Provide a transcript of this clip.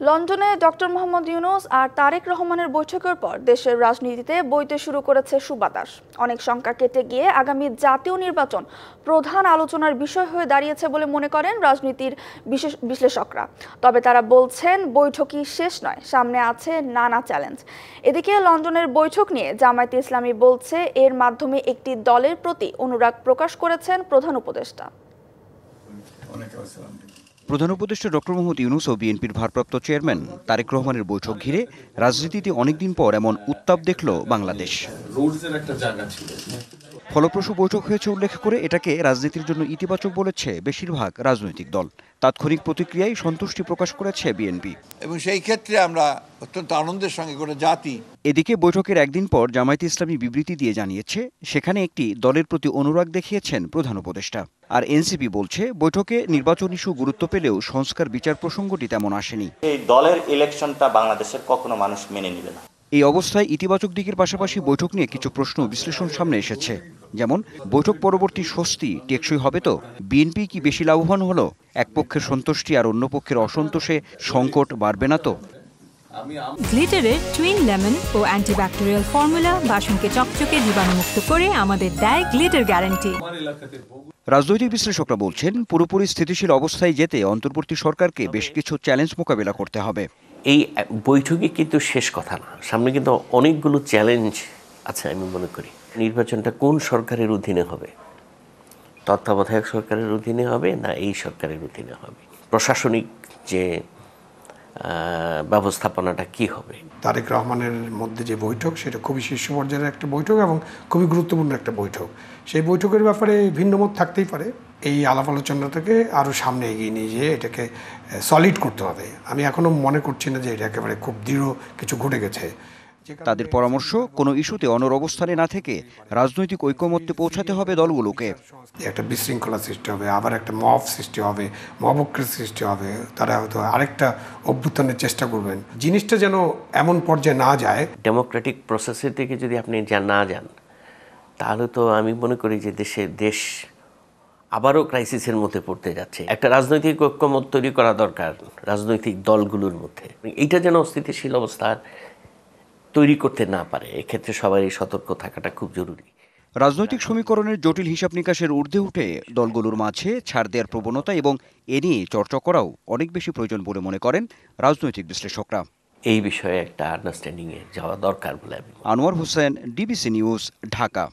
লন্ডনে ডক্টর মোহাম্মদ ইউনূস আর তারেক রহমানের বৈঠকের পর দেশের রাজনীতিতে বইতে শুরু করেছে সুবাতাস। অনেক শঙ্কা কেটে গিয়ে আগামী জাতীয় নির্বাচন প্রধান আলোচনার বিষয় হয়ে দাঁড়িয়েছে বলে মনে করেন রাজনীতির বিশ্লেষকরা। তবে তারা বলছেন বৈঠকই শেষ নয়, সামনে আছে নানা চ্যালেঞ্জ। এদিকে লন্ডনের বৈঠক নিয়ে জামায়াতে ইসলামী বলছে এর মাধ্যমে একটি দলের প্রতি অনুরাগ প্রকাশ করেছেন প্রধান উপদেষ্টা। প্রধান উপদেষ্টা ডক্টর মোহাম্মদ ইউনূস ও বিএনপির ভারপ্রাপ্ত চেয়ারম্যান তারেক রহমানের বৈঠক ঘিরে রাজনীতিতে অনেকদিন পর এমন উত্তাপ দেখল বাংলাদেশ। ফলপ্রসূ বৈঠক হয়েছে উল্লেখ করে এটাকে রাজনীতির জন্য ইতিবাচক বলেছে বেশিরভাগ রাজনৈতিক দল। তাৎক্ষণিক প্রতিক্রিয়ায় সন্তুষ্টি প্রকাশ করেছে বিএনপি। এবং সেই ক্ষেত্রে আমরা অত্যন্ত আনন্দের সঙ্গে করে জাতি। এদিকে বৈঠকের একদিন পর জামায়াতে ইসলামী বিবৃতি দিয়ে জানিয়েছে সেখানে একটি দলের প্রতি অনুরাগ দেখিয়েছেন প্রধান উপদেষ্টা। আর এনসিপি বলছে বৈঠকে নির্বাচন ইস্যু গুরুত্ব পেলেও সংস্কার বিচার প্রসঙ্গটি তেমন আসেনি। এই দলের ইলেকশনটা বাংলাদেশের কখনো মানুষ মেনে নেবে না। এই অবস্থায় ইতিবাচক দিকের পাশাপাশি বৈঠক নিয়ে কিছু প্রশ্ন বিশ্লেষণ সামনে এসেছে। যেমন, বৈঠক পরবর্তী স্বস্তি টেকসই হবে তো? বিএনপি কি বেশি লাভবান হলো? এক পক্ষের সন্তুষ্টি আর অন্য পক্ষের অসন্তোষে সংকট বাড়বে না তো? গ্লিটারের টুইন লেমন ও অ্যান্টিব্যাকটেরিয়াল ফর্মুলা বাসনকে চকচকে জীবাণুমুক্ত করে আমাদের দেয় গ্লিটার গ্যারান্টি। রাজনৈতিক বিশ্লেষকরা বলছেন পুরোপুরি স্থিতিশীল অবস্থায় যেতে অন্তর্বর্তী সরকারকে বেশ কিছু চ্যালেঞ্জ মোকাবেলা করতে হবে। এই বৈঠকে কিন্তু শেষ কথা না, সামনে কিন্তু অনেকগুলো চ্যালেঞ্জ আছে। আমি মনে করি নির্বাচনটা কোন সরকারের অধীনে হবে, তত্ত্বাবধায়ক সরকারের অধীনে হবে না এই সরকারের অধীনে হবে, প্রশাসনিক যে ব্যবস্থাপনাটা কি হবে। তারেক রহমানের মধ্যে যে বৈঠক সেটা খুবই শীর্ষ পর্যায়ের একটা বৈঠক এবং খুবই গুরুত্বপূর্ণ একটা বৈঠক। সেই বৈঠকের ব্যাপারে ভিন্নমত থাকতেই পারে। এই আলাপ আলোচনাটাকে আরও সামনে এগিয়ে নিয়ে যেয়ে এটাকে সলিড করতে হবে। আমি এখনও মনে করছি না যে এটা একেবারে খুব দৃঢ় কিছু ঘটে গেছে। তাদের পরামর্শ, কোনো ইস্যুতে অনড় অবস্থানে না থেকে রাজনৈতিক ঐকমত্যে পৌঁছাতে হবে দলগুলোকে। একটা বিশৃঙ্খলা সৃষ্টি হবে, আবার একটা মব সৃষ্টি হবে, মবক্রের সৃষ্টি হবে, তারা হয়তো আরেকটা অভ্যুত্থানের চেষ্টা করবেন। জিনিসটা যেন এমন পর্যায়ে না যায়। ডেমোক্রেটিক প্রসেসের দিকে যদি আপনি না যান তাহলে তো আমি মনে করি যে দেশ আবারও ক্রাইসিসের মধ্যে পড়তে যাচ্ছে। একটা রাজনৈতিক ঐক্যমত তৈরি করা দরকার রাজনৈতিক দলগুলোর মধ্যে। এইটা যেন অস্থিতিশীল অবস্থা তৈরি করতে না পারে, এক্ষেত্রে সবাই সতর্ক থাকাটা খুব জরুরি। রাজনৈতিক সমীকরণের জটিল হিসাব নিকাশের ঊর্ধ্বে উঠে দলগুলোর মাঝে ছাড় দেওয়ার প্রবণতা এবং এ নিয়ে চর্চা করাও অনেক বেশি প্রয়োজন বলে মনে করেন রাজনৈতিক বিশ্লেষকরা। এই বিষয়ে একটা আন্ডারস্ট্যান্ডিংয়ে যাওয়া দরকার বলে আমি। Anwar Hossain, DBC news, Dhaka.